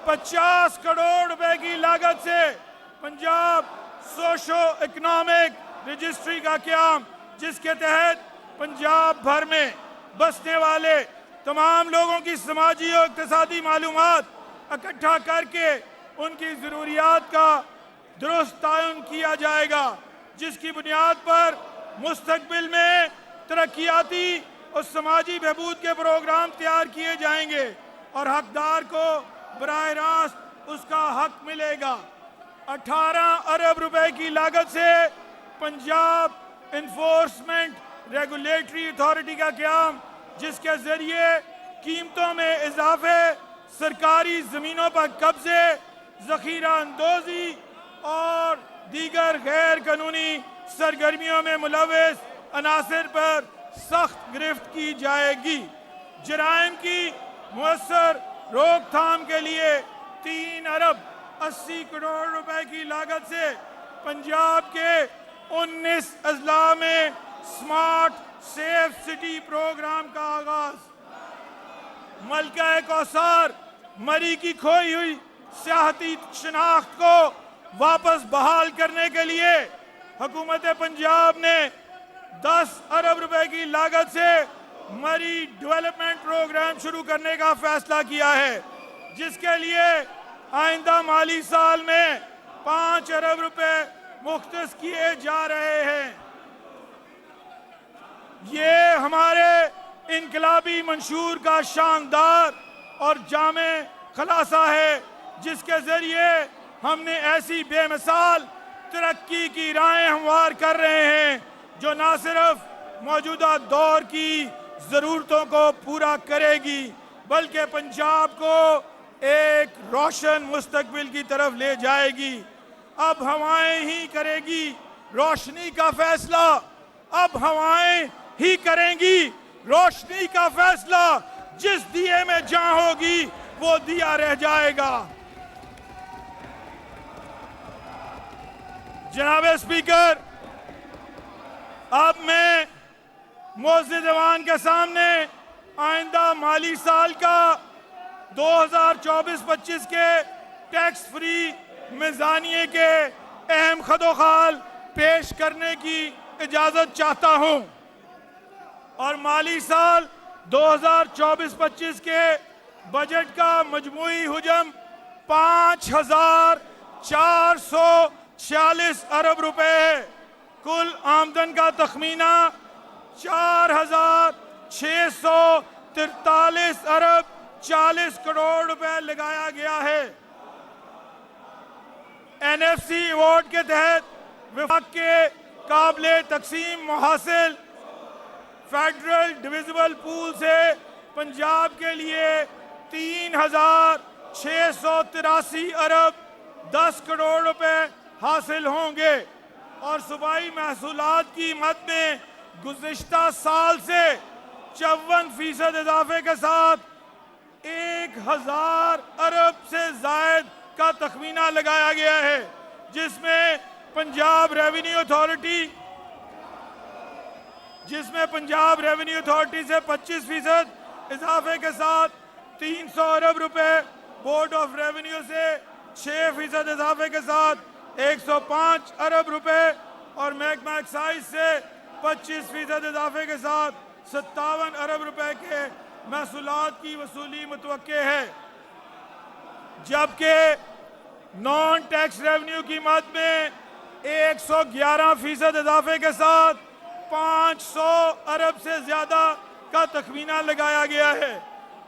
50 करोड़ रुपए की लागत से पंजाब सोशो इकोनॉमिक रजिस्ट्री का क़याम, जिसके तहत पंजाब भर में बसने वाले तमाम लोगों की समाजी और इक़्तिसादी मालूमात इकट्ठा करके उनकी ज़रूरियात का दुरुस्त तयन किया जाएगा, जिसकी बुनियाद पर मुस्तक़बिल में तरक्याती और समाजी बहबूद के प्रोग्राम तैयार किए जाएंगे और हकदार को बराह रास्त उसका हक मिलेगा। 18 अरब रुपए की लागत से पंजाब इन्फोर्समेंट रेगुलेटरी अथॉरिटी का क़याम, जिसके ज़रिए कीमतों में इजाफे, सरकारी ज़मीनों पर कब्जे, ज़ख़ीरा अंदोज़ी और दीगर गैर कानूनी सरगर्मियों में मुलव्वस अनासर पर सख्त गिरफ्त की जाएगी। जराइम की मुअस्सर रोकथाम के लिए 3 अरब 80 करोड़ रुपए की लागत से पंजाब के 19 अजला में स्मार्ट सेफ सिटी प्रोग्राम का आगाज। मलका कौसर मरी की खोई हुई सियाहती शनाख्त को वापस बहाल करने के लिए हुकूमत पंजाब ने 10 अरब रुपए की लागत से मरी डेवलपमेंट प्रोग्राम शुरू करने का फैसला किया है, जिसके लिए आइंदा माली साल में 5 अरब रुपए मुख्तस किए जा रहे हैं। ये हमारे इनकलाबी मंशूर का शानदार और जामे खुलासा है, जिसके ज़रिए हमने ऐसी बेमिसाल तरक्की की राहें हमवार कर रहे हैं जो न सिर्फ मौजूदा दौर की ज़रूरतों को पूरा करेगी बल्कि पंजाब को एक रोशन मुस्तकबिल की तरफ ले जाएगी। अब हवाएं ही करेगी रोशनी का फैसला, अब हवाएं ही करेंगी रोशनी का फैसला। जिस दिए में जान होगी वो दिया रह जाएगा। जनाब स्पीकर, अब मैं मोअज़्ज़िज़ ऐवान के सामने आइंदा माली साल का 2024-25 के टैक्स फ्री मिज़ानिये के अहम खदोखाल पेश करने की इजाज़त चाहता हूँ और माली साल 2024-25 के बजट का मजमूई हुजम 5,446 अरब रुपए है। कुल आमदन का तखमीना 4,643 अरब 40 करोड़ रुपए लगाया गया है। NFC अवार्ड के तहत विफाक के काबिले तकसीम मुहासिल फेडरल डिविजिबल पूल से पंजाब के लिए 3,683 अरब 10 करोड़ रुपए हासिल होंगे और सूबाई महसूलात की मद में गुज़िश्ता साल से 54% इजाफे के साथ 1,000 अरब से जायद का तखमीना लगाया गया है, जिसमें पंजाब रेवेन्यू अथॉरिटी से 25% इजाफे के साथ 300 अरब रुपए, बोर्ड ऑफ रेवेन्यू से 6% इजाफे के साथ 105 अरब रुपए और महकमा एक्साइज से 25% इजाफे के साथ 57 अरब रुपए के महसूलात की वसूली मुतवक्के है, जबकि नॉन टैक्स रेवेन्यू की मद में 111% इजाफे के साथ 500 अरब से ज्यादा का तखमीना लगाया गया है।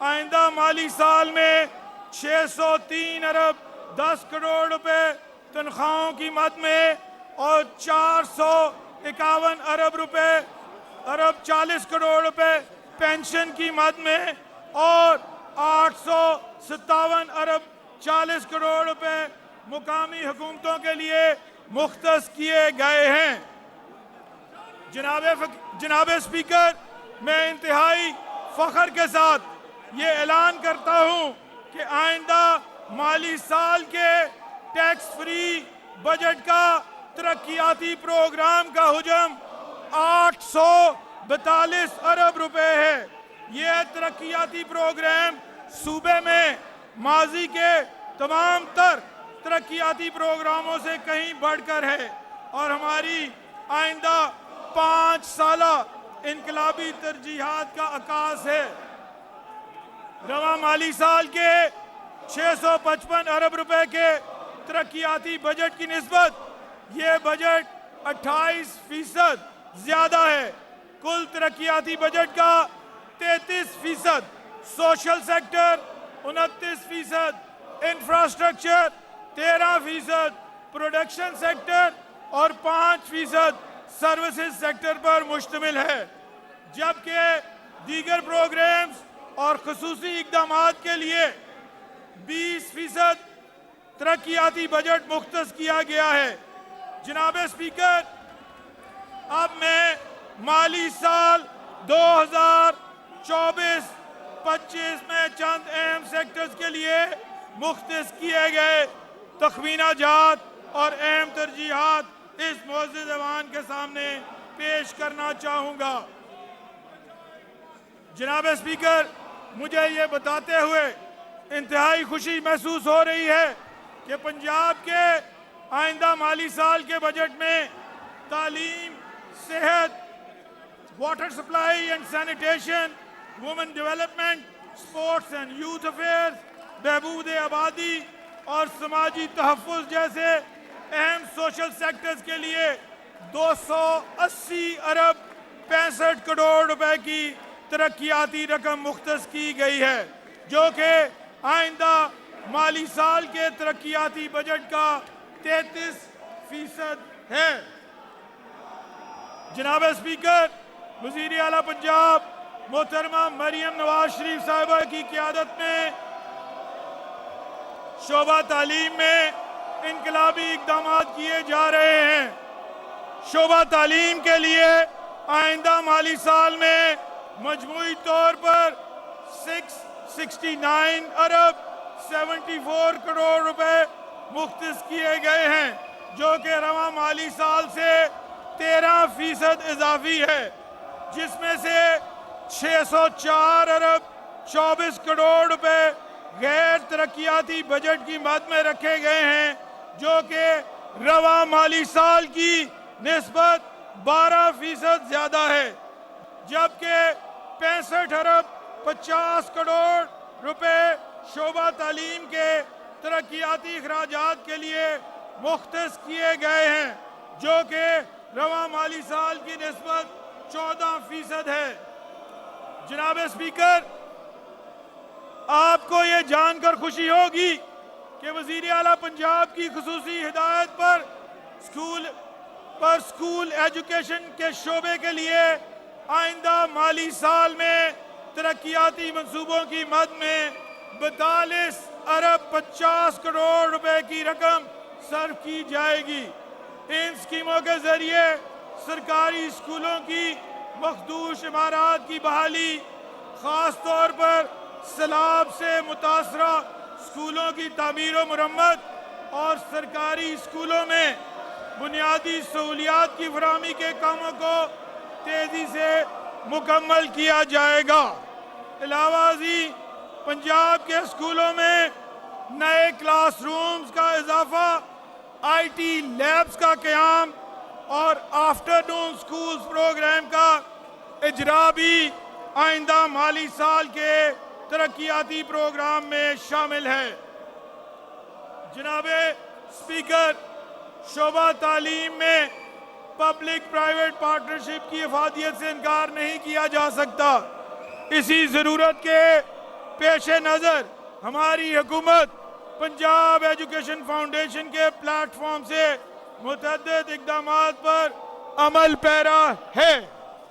आइंदा माली साल में 603 अरब 10 करोड़ रुपए तनख्वाहों की मद में और 451 अरब 40 करोड़ रुपए पेंशन की मद में और 857 अरब 40 करोड़ रुपए मुकामी हुकूमतों के लिए मुख्तस किए गए हैं। जनाब स्पीकर, मैं इंतहाई फख्र के साथ ये ऐलान करता हूँ कि आइंदा माली साल के टैक्स फ्री बजट का तरक्याती प्रोग्राम का हुजम 842 अरब रुपए है। यह तरक्याती प्रोग्राम सूबे में माजी के तमाम तर तरक्याती प्रोग्रामों से कहीं बढ़कर है और हमारी आइंदा 5 साला इनकलाबी तरजीहात का आकाश है। रवा माली साल के 655 अरब रुपए के तरक्याती बजट की निस्बत ये बजट 28% ज्यादा है। कुल तरक्याती बजट का 33%, social sector 29%, infrastructure 13%, production sector और 5% सर्विसेज सेक्टर पर मुश्तमिल है, जबकि दीगर प्रोग्राम्स और खुसूसी इक़दामात के लिए 20% तरक्याती बजट मुख्तस किया गया है। जनाब स्पीकर, अब मैं माली साल 2024-25 में चंद अहम सेक्टर्स के लिए मुख्तस किए गए तखमीना जात और अहम तरजीहात इस मुअज़्ज़ज़ ऐवान के सामने पेश करना चाहूँगा। जनाब स्पीकर, मुझे ये बताते हुए इंतहाई खुशी महसूस हो रही है कि पंजाब के आइंदा माली साल के बजट में तालीम, सेहत, water supply and sanitation, women development, sports and youth affairs, बहबूद आबादी और समाजी तहफ़्फ़ुज़ जैसे अहम सोशल सेक्टर्स के लिए 280 अरब 65 करोड़ रुपए की तरक्याती रकम मुख्तस की गई है, जो कि आइंदा माली साल के तरक्याती बजट का 33% है। जनाब स्पीकर, वज़ीर आला पंजाब मोहतरमा मरियम नवाज शरीफ साहिबा की क़यादत में शोबा तालीम में इनकलाबी इक़दामात किए जा रहे हैं। शोबा तालीम के लिए आइंदा माली साल में मजमूई तौर पर 669 अरब 74 करोड़ रुपए मुख्तस किए गए हैं, जो कि रवा माली साल से 13% इजाफी है, जिसमें से 604 अरब 24 करोड़ रुपए गैर तरक्याती बजट की मद में रखे गए हैं, जो कि रवा माली साल की निस्बत 12% ज्यादा है, जबकि 65 अरब 50 करोड़ रुपए शोबा तालीम के तरक्याती अखराजात के लिए मुख्तस किए गए हैं, जो कि रवा माली साल की निस्बत 14% है। जनाब स्पीकर, आपको ये जानकर खुशी होगी कि वज़ीर आला पंजाब की खुसूसी हिदायत पर स्कूल एजुकेशन के शोबे के लिए आइंदा माली साल में तरक्याती मंसूबों की मद में 42 अरब 50 करोड़ रुपए की रकम सर्व की जाएगी। इन स्कीमों के जरिए सरकारी स्कूलों की मखदूश इमारत की बहाली, खास तौर पर सैलाब से मुतासरा स्कूलों की तामीर व मरम्मत और सरकारी स्कूलों में बुनियादी सहूलियात की फराहमी के कामों को तेजी से मुकम्मल किया जाएगा। अलावा जी, पंजाब के स्कूलों में नए क्लासरूम्स का इजाफा, IT लैब्स का क़याम और आफ्टरनून स्कूल्स प्रोग्राम का इजरा भी आइंदा माली साल के तरक्याती प्रोग्राम में शामिल है। जनाब स्पीकर, शोबा तालीम में पब्लिक प्राइवेट पार्टनरशिप की अफादियत से इनकार नहीं किया जा सकता। इसी ज़रूरत के पेश नज़र हमारी हुकूमत पंजाब एजुकेशन फाउंडेशन के प्लेटफॉर्म से मुतअद्दिद इक़दामात पर अमल पैरा है।